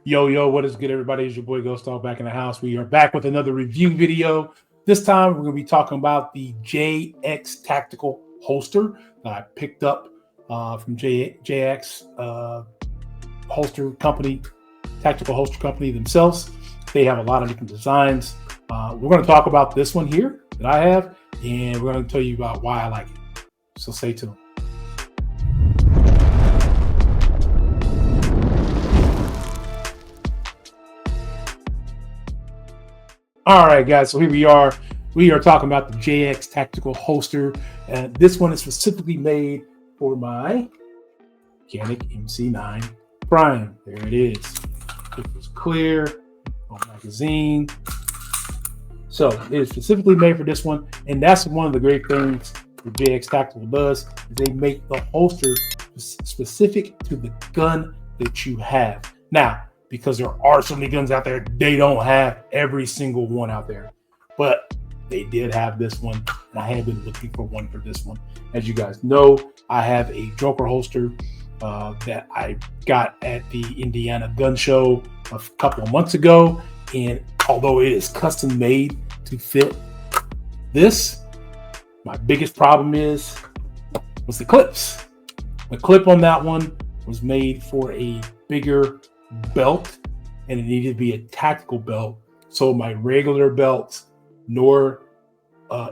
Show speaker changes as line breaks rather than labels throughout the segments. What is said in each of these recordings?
Yo, what is good, everybody? It's your boy Ghost Dog back in the house. We are back with another review video. This time, we're going to be talking about the JX Tactical Holster that I picked up from JX Holster Company, Tactical Holster Company themselves. They have a lot of different designs. We're going to talk about this one here that I have, and we're going to tell you about why I like it. So stay tuned. All right, guys, so here we are. We are talking about the JX Tactical Holster. And this one is specifically made for my Mechanic MC9 Prime. There it is. It was clear, no magazine. So it is specifically made for this one. And that's one of the great things the JX Tactical does, is they make the holster specific to the gun that you have. Now, because there are so many guns out there, they don't have every single one out there. But they did have this one, and I have been looking for one for this one. As you guys know, I have a Joker holster that I got at the Indiana Gun Show a couple of months ago. And although it is custom made to fit this, my biggest problem was the clips. The clip on that one was made for a bigger belt, and it needed to be a tactical belt. So my regular belts, nor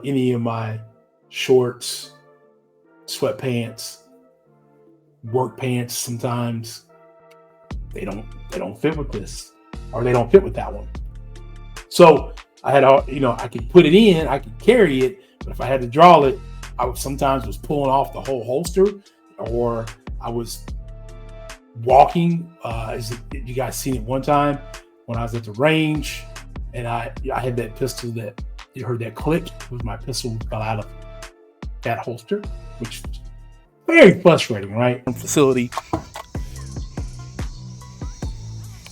any of my shorts, sweatpants, work pants, sometimes they don't fit with this, or they don't fit with that one. So I had, I could put it in, I could carry it, but if I had to draw it, I sometimes was pulling off the whole holster, or I was walking. You guys seen it one time when I was at the range, and I had that pistol that you heard that click. It was my pistol fell out of that holster, which was very frustrating, right? Facility.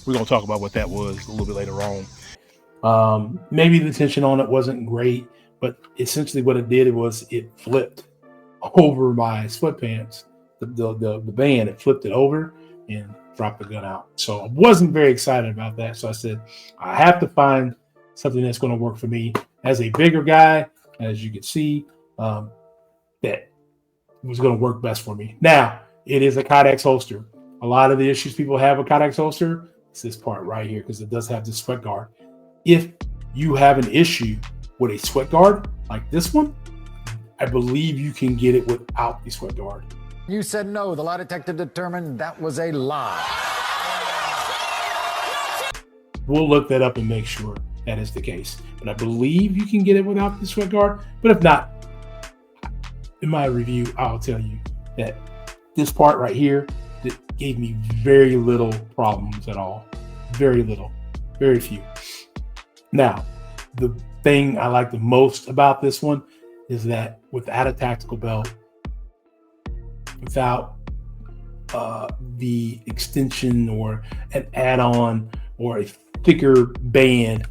We're gonna talk about what that was a little bit later on. Maybe the tension on it wasn't great, but essentially what it did was it flipped over my sweatpants. The band, it flipped it over and dropped the gun out. So I wasn't very excited about that. So I said, I have to find something that's going to work for me. As a bigger guy, as you can see, that was going to work best for me. Now, it is a Kydex holster. A lot of the issues people have with Kydex holster is this part right here, because it does have this sweat guard. If you have an issue with a sweat guard like this one, I believe you can get it without the sweat guard.
You said no. The lie detector determined that was a lie.
We'll look that up and make sure that is the case. But I believe you can get it without the sweat guard. But if not, in my review, I'll tell you that this part right here that gave me very little problems at all. Very little. Very few. Now, the thing I like the most about this one is that without a tactical belt, without the extension or an add-on or a thicker band, I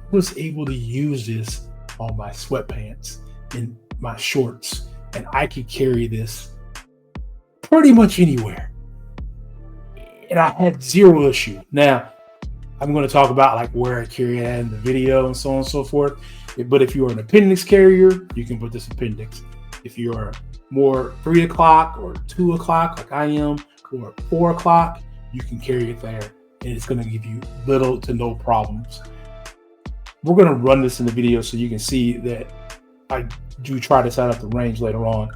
was able to use this on my sweatpants and my shorts, and I could carry this pretty much anywhere, and I had zero issue. Now, I'm going to talk about like where I carry it in the video and so on and so forth. But if you are an appendix carrier, you can put this appendix. If you are more 3 o'clock or 2 o'clock like I am, or 4 o'clock, you can carry it there, and it's going to give you little to no problems. We're going to run this in the video so you can see that I do try this out at the range later on.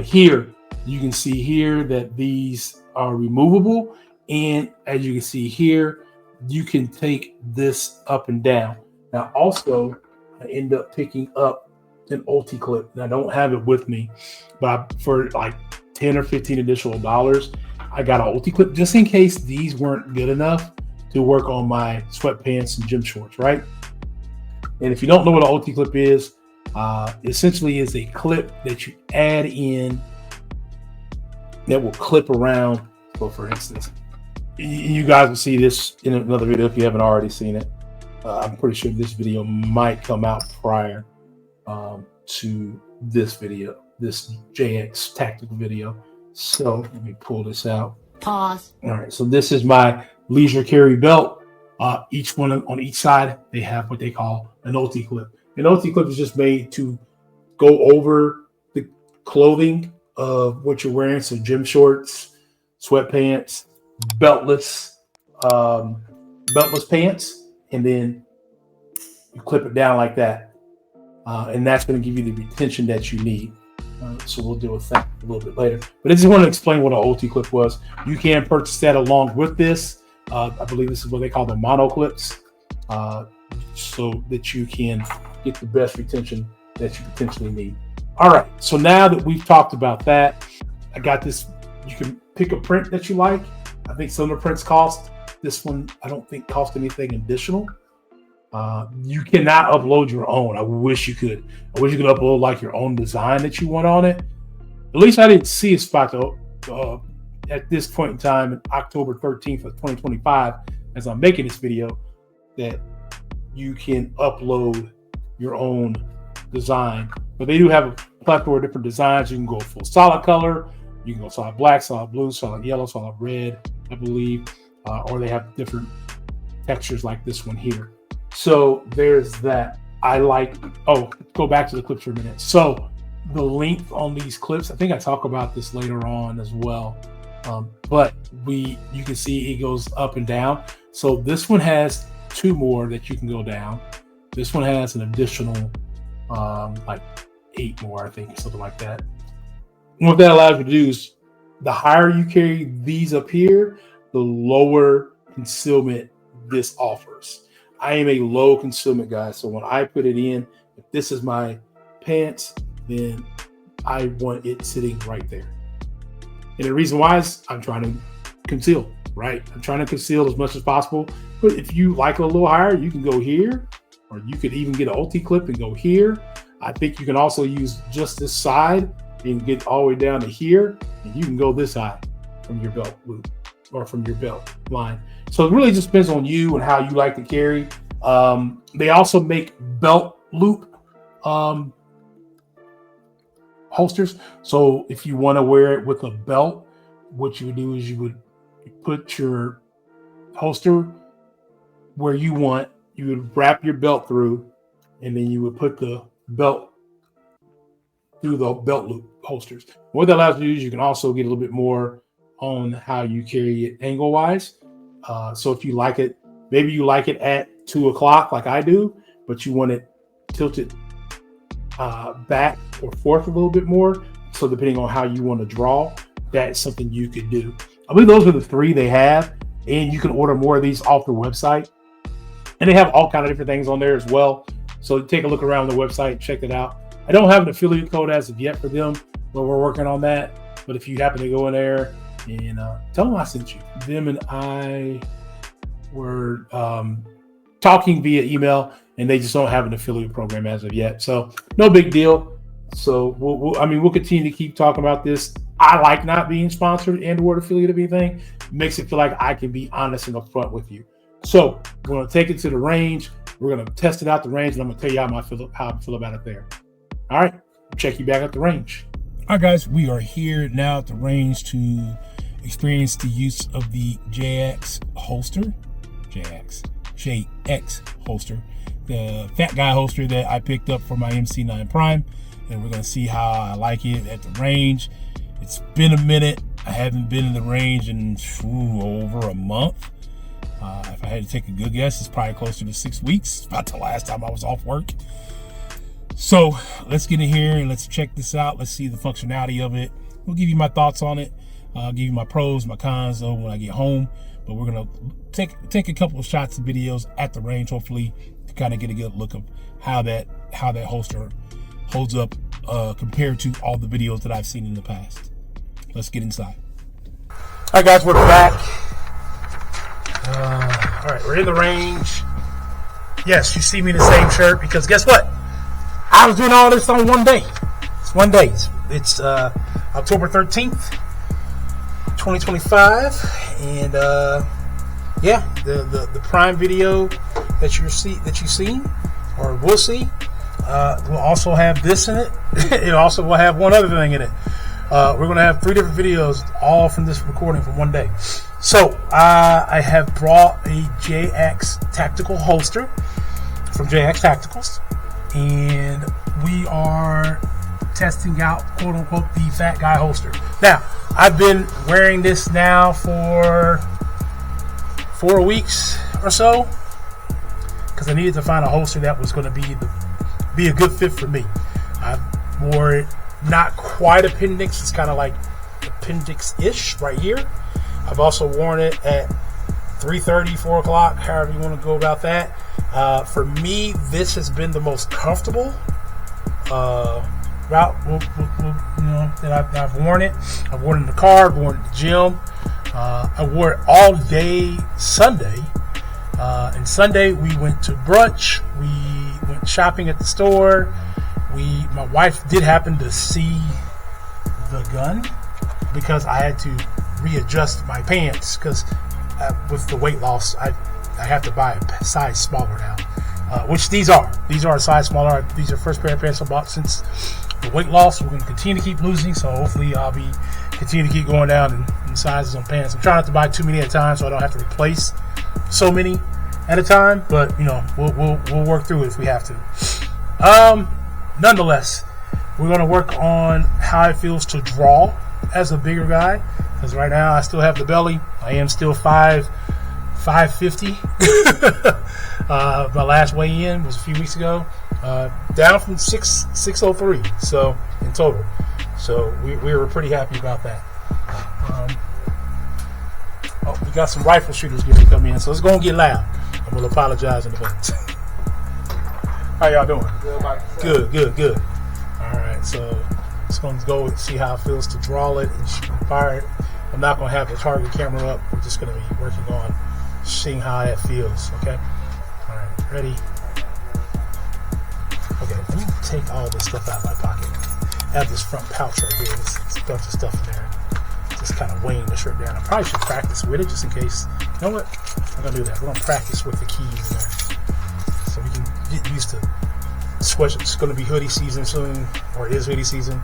Here, you can see here that these are removable, and as you can see here, you can take this up and down. Now, also, I end up picking up an ulti clip, and I don't have it with me, but for like 10 or 15 additional dollars, I got an ulti clip just in case these weren't good enough to work on my sweatpants and gym shorts, right? And if you don't know what an ulti clip is, essentially is a clip that you add in that will clip around. So for instance, you guys will see this in another video if you haven't already seen it. I'm pretty sure this video might come out prior to this video, this JX tactical video. So let me pull this out.
Pause.
All right, so this is my leisure carry belt. Each one on each side, they have what they call an OT clip. An OT clip is just made to go over the clothing of what you're wearing. So gym shorts, sweatpants, beltless pants, and then you clip it down like that. And that's going to give you the retention that you need. So we'll deal with that a little bit later. But I just want to explain what an OT clip was. You can purchase that along with this. I believe this is what they call the mono clips, so that you can get the best retention that you potentially need. All right, so now that we've talked about that, I got this. You can pick a print that you like. I think some of the prints cost. This one, I don't think cost anything additional. You cannot upload your own. I wish you could. I wish you could upload like your own design that you want on it. At least I didn't see a spot though. At this point in time, in October 13th of 2025, as I'm making this video, that you can upload your own design. But they do have a plethora of different designs. You can go full solid color. You can go solid black, solid blue, solid yellow, solid red, I believe. Or they have different textures like this one here. So there's that. Go back to the clips for a minute. So the length on these clips, I think I talk about this later on as well. But you can see it goes up and down. So this one has 2 more that you can go down. This one has an additional like 8 more, I think, something like that. And what that allows you to do is the higher you carry these up here, the lower concealment this offers. I am a low concealment guy, so when I put it in, if this is my pants, then I want it sitting right there. And the reason why is I'm trying to conceal, right? I'm trying to conceal as much as possible. But if you like it a little higher, you can go here, or you could even get an OT clip and go here. I think you can also use just this side and get all the way down to here, and you can go this side from your belt loop or from your belt line. So it really just depends on you and how you like to carry. They also make belt loop holsters. So if you want to wear it with a belt, what you would do is you would put your holster where you want. You would wrap your belt through, and then you would put the belt through the belt loop holsters. What that allows you to do is you can also get a little bit more on how you carry it angle wise. So if you like it, maybe you like it at 2 o'clock like I do, but you want it tilted back or forth a little bit more. So depending on how you want to draw, that's something you could do. I believe those are the 3 they have, and you can order more of these off their website. And they have all kind of different things on there as well. So take a look around the website, check it out. I don't have an affiliate code as of yet for them, but we're working on that. But if you happen to go in there and tell them I sent you. Them and I were talking via email, and they just don't have an affiliate program as of yet. So no big deal. So we'll continue to keep talking about this. I like not being sponsored and or affiliate of anything. It makes it feel like I can be honest and upfront with you. So we're going to take it to the range. We're going to test it out the range, and I'm going to tell you how I feel about it there. All right. Check you back at the range. All right, guys. We are here now at the range to experience the use of the JX holster. JX holster. The fat guy holster that I picked up for my MC9 Prime. And we're going to see how I like it at the range. It's been a minute. I haven't been in the range in over a month. If I had to take a good guess, it's probably closer to 6 weeks. It's about the last time I was off work. So let's get in here and let's check this out. Let's see the functionality of it. We'll give you my thoughts on it. I'll give you my pros, my cons when I get home. But we're gonna take a couple of shots and videos at the range, hopefully, to kind of get a good look of how that holster holds up compared to all the videos that I've seen in the past. Let's get inside. All right, guys, we're back. All right, we're in the range. Yes, you see me in the same shirt because guess what? I was doing all this on one day. It's 1 day. It's October 13th, 2025, and yeah, the Prime video that you see or will see will also have this in it. It also will have one other thing in it. We're going to have 3 different videos, all from this recording from 1 day. So I have brought a JX tactical holster from JX Tacticals, and we are testing out, quote unquote, the fat guy holster. Now, I've been wearing this now for 4 weeks or so because I needed to find a holster that was going to be a good fit for me. I wore it, not quite appendix, it's kind of like appendix-ish right here. I've also worn it at 3:30, 4 o'clock, however you want to go about that. For me, this has been the most comfortable route that I've worn it. I've worn it in the car, I've worn it in the gym. I wore it all day Sunday. And Sunday we went to brunch. We went shopping at the store. My wife did happen to see the gun because I had to readjust my pants because with the weight loss, I have to buy a size smaller now, which these are a size smaller. These are the first pair of pants I bought since the weight loss. We're going to continue to keep losing, so hopefully I'll be continue to keep going down in sizes on pants. I'm trying not to buy too many at a time so I don't have to replace so many at a time, but we'll work through it if we have to. Nonetheless, we're going to work on how it feels to draw as a bigger guy, because right now I still have the belly. I am still 550. My last weigh-in was a few weeks ago, down from 603. So in total, so we were pretty happy about that. We got some rifle shooters getting to come in, so it's gonna get loud. I'm gonna apologize in advance. How y'all doing? Good. All right, so just gonna go and see how it feels to draw it and fire it. I'm not gonna have the target camera up. We're just gonna be working on seeing how that feels. Okay. All right, ready. Okay, let me take all this stuff out of my pocket. I have this front pouch right here. There's a bunch of stuff in there. Just kind of weighing the shirt down. I probably should practice with it just in case. You know what? I'm gonna do that. We're gonna practice with the keys in there, so we can get used to sweat. It's gonna be hoodie season soon, or it is hoodie season,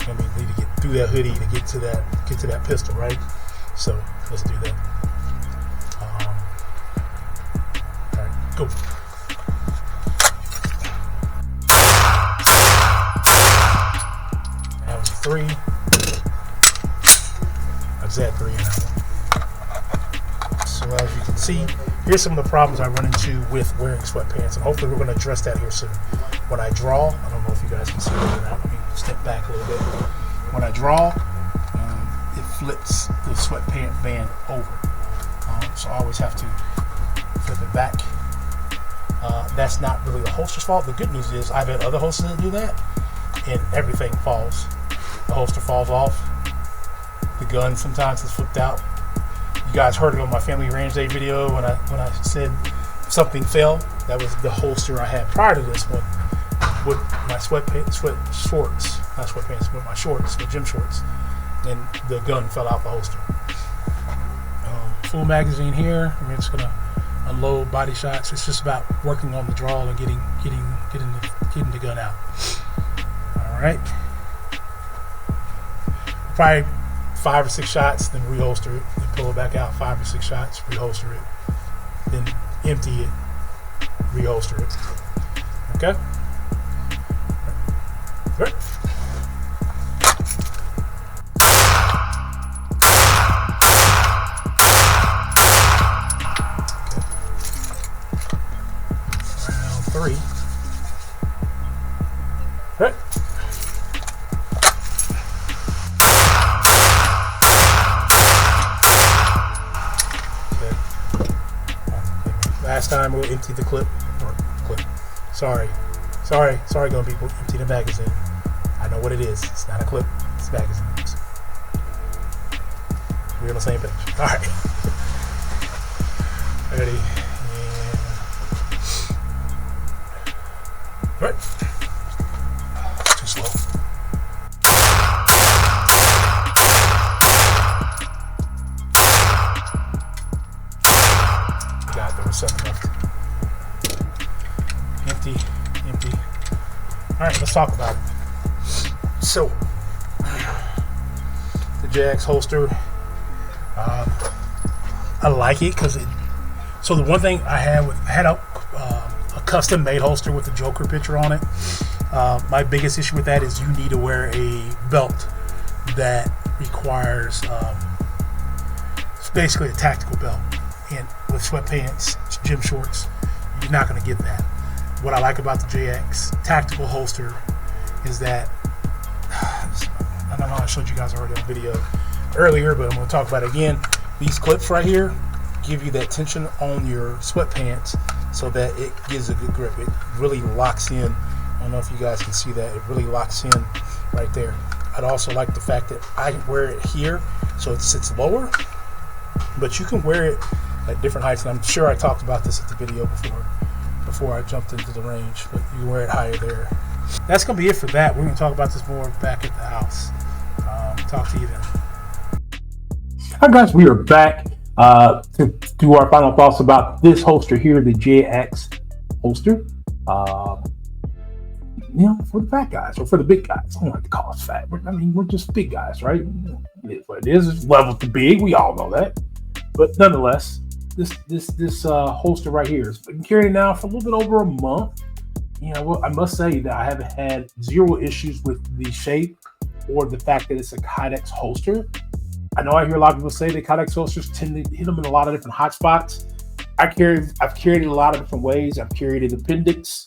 and we need to get through that hoodie to get to that pistol, right? So let's do that. All right, go. That was 3. I was at 3 in that one. So as you can see, here's some of the problems I run into with wearing sweatpants, and hopefully we're going to address that here soon. When I draw, I don't know if you guys can see it or not. Let me step back a little bit. When I draw, it flips the sweatpant band over. So I always have to flip it back. That's not really the holster's fault. The good news is I've had other holsters that do that, and everything falls. The holster falls off. The gun sometimes is flipped out. You guys heard it on my family range day video when I said something fell. That was the holster I had prior to this one with my shorts, not sweatpants, but my shorts, the gym shorts, and the gun fell out the holster. Full magazine here. We're just gonna unload body shots. It's just about working on the draw and getting the gun out. All right. Probably 5 or 6 shots, then reholster it, then pull it back out. 5 or 6 shots, reholster it, then empty it, reholster it. Okay. Right. Round 3. Right. Last time we'll empty the clip. Sorry, gun people. Empty the magazine. I know what it is. It's not a clip. It's a magazine. We're on the same page. All right. Ready? And right. Too slow. God, there was something left. Empty. All right, let's talk about it. So, the JX holster. I like it because so the one thing I had a custom made holster with the Joker picture on it. My biggest issue with that is you need to wear a belt that requires it's basically a tactical belt, and with sweatpants, gym shorts, you're not going to get that. What I like about the JX tactical holster is that I don't know, I showed you guys already on video earlier, but I'm going to talk about it again. These clips right here give you that tension on your sweatpants so that it gives a good grip. It really locks in. I don't know if you guys can see that. It really locks in right there. I'd also like the fact that I wear it here so it sits lower, but you can wear it at different heights, and I'm sure I talked about this at the video before I jumped into the range, but you can wear it higher there. That's going to be it for that. We're going to talk about this more back at the house. Talk to you then. All right, guys, we are back to do our final thoughts about this holster here, the JX holster. For the fat guys or for the big guys. I don't like to call us fat. We're just big guys, right? It is. It's level to big. We all know that. But nonetheless, this holster right here has been carrying now for a little bit over a month. I must say that I haven't had zero issues with the shape or the fact that it's a Kydex holster. I know I hear a lot of people say that Kydex holsters tend to hit them in a lot of different hot spots. I've carried it a lot of different ways. I've carried an appendix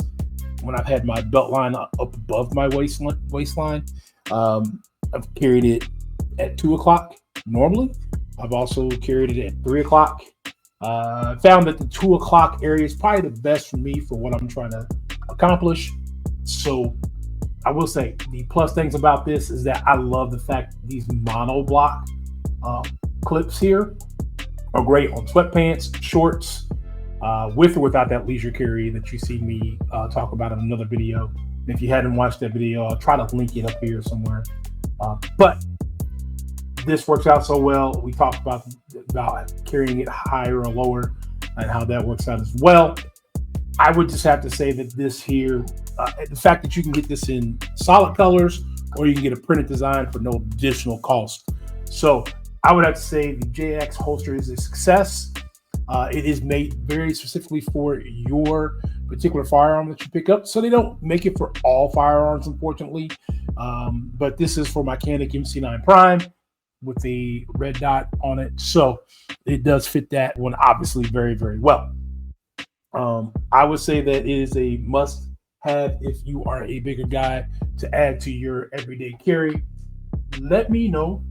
when I've had my belt line up above my waistline. I've carried it at 2 o'clock normally. I've also carried it at 3 o'clock. I found that the 2 o'clock area is probably the best for me for what I'm trying to accomplish. So I will say the plus things about this is that I love the fact that these monoblock clips here are great on sweatpants, shorts, with or without that leisure carry that you see me talk about in another video. And if you hadn't watched that video, I'll try to link it up here somewhere. But this works out so well. We talked about carrying it higher or lower and how that works out as well. I would just have to say that this here, the fact that you can get this in solid colors or you can get a printed design for no additional cost. So I would have to say the JX holster is a success. It is made very specifically for your particular firearm that you pick up. So they don't make it for all firearms, unfortunately. But this is for my Canik MC9 Prime with the red dot on it. So it does fit that one obviously very, very well. I would say that it is a must have if you are a bigger guy to add to your everyday carry. Let me know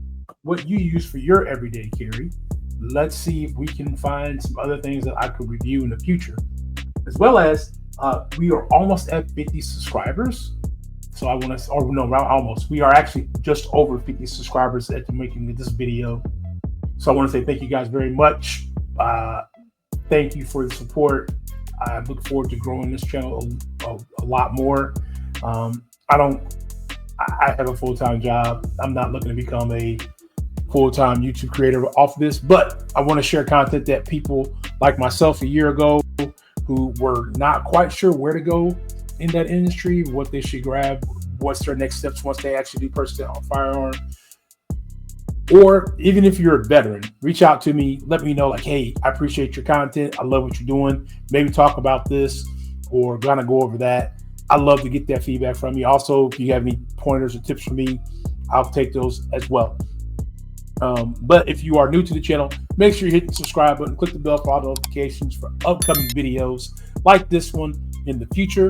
what you use for your everyday carry. Let's see if we can find some other things that I could review in the future. As well as we are almost at 50 subscribers. So almost. We are actually just over 50 subscribers at the making of this video. So I want to say thank you guys very much. Thank you for the support. I look forward to growing this channel a lot more. I have a full-time job. I'm not looking to become a full-time YouTube creator off of this, but I want to share content that people like myself a year ago who were not quite sure where to go in that industry, what they should grab, what's their next steps once they actually do purchase a firearm. Or even if you're a veteran, reach out to me, let me know, like, hey, I appreciate your content. I love what you're doing. Maybe talk about this or gonna go over that. I love to get that feedback from you. Also, if you have any pointers or tips for me, I'll take those as well. But if you are new to the channel, make sure you hit the subscribe button, click the bell for all notifications for upcoming videos like this one in the future.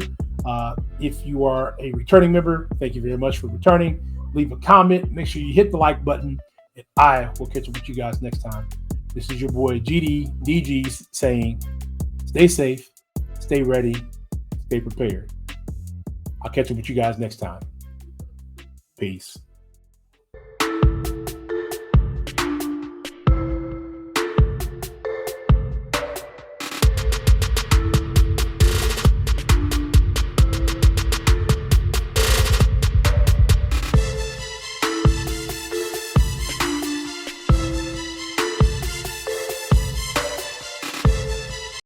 If you are a returning member, thank you very much for returning. Leave a comment, make sure you hit the like button, and I will catch up with you guys next time. This is your boy GDDG saying, stay safe, stay ready, stay prepared. I'll catch up with you guys next time. Peace.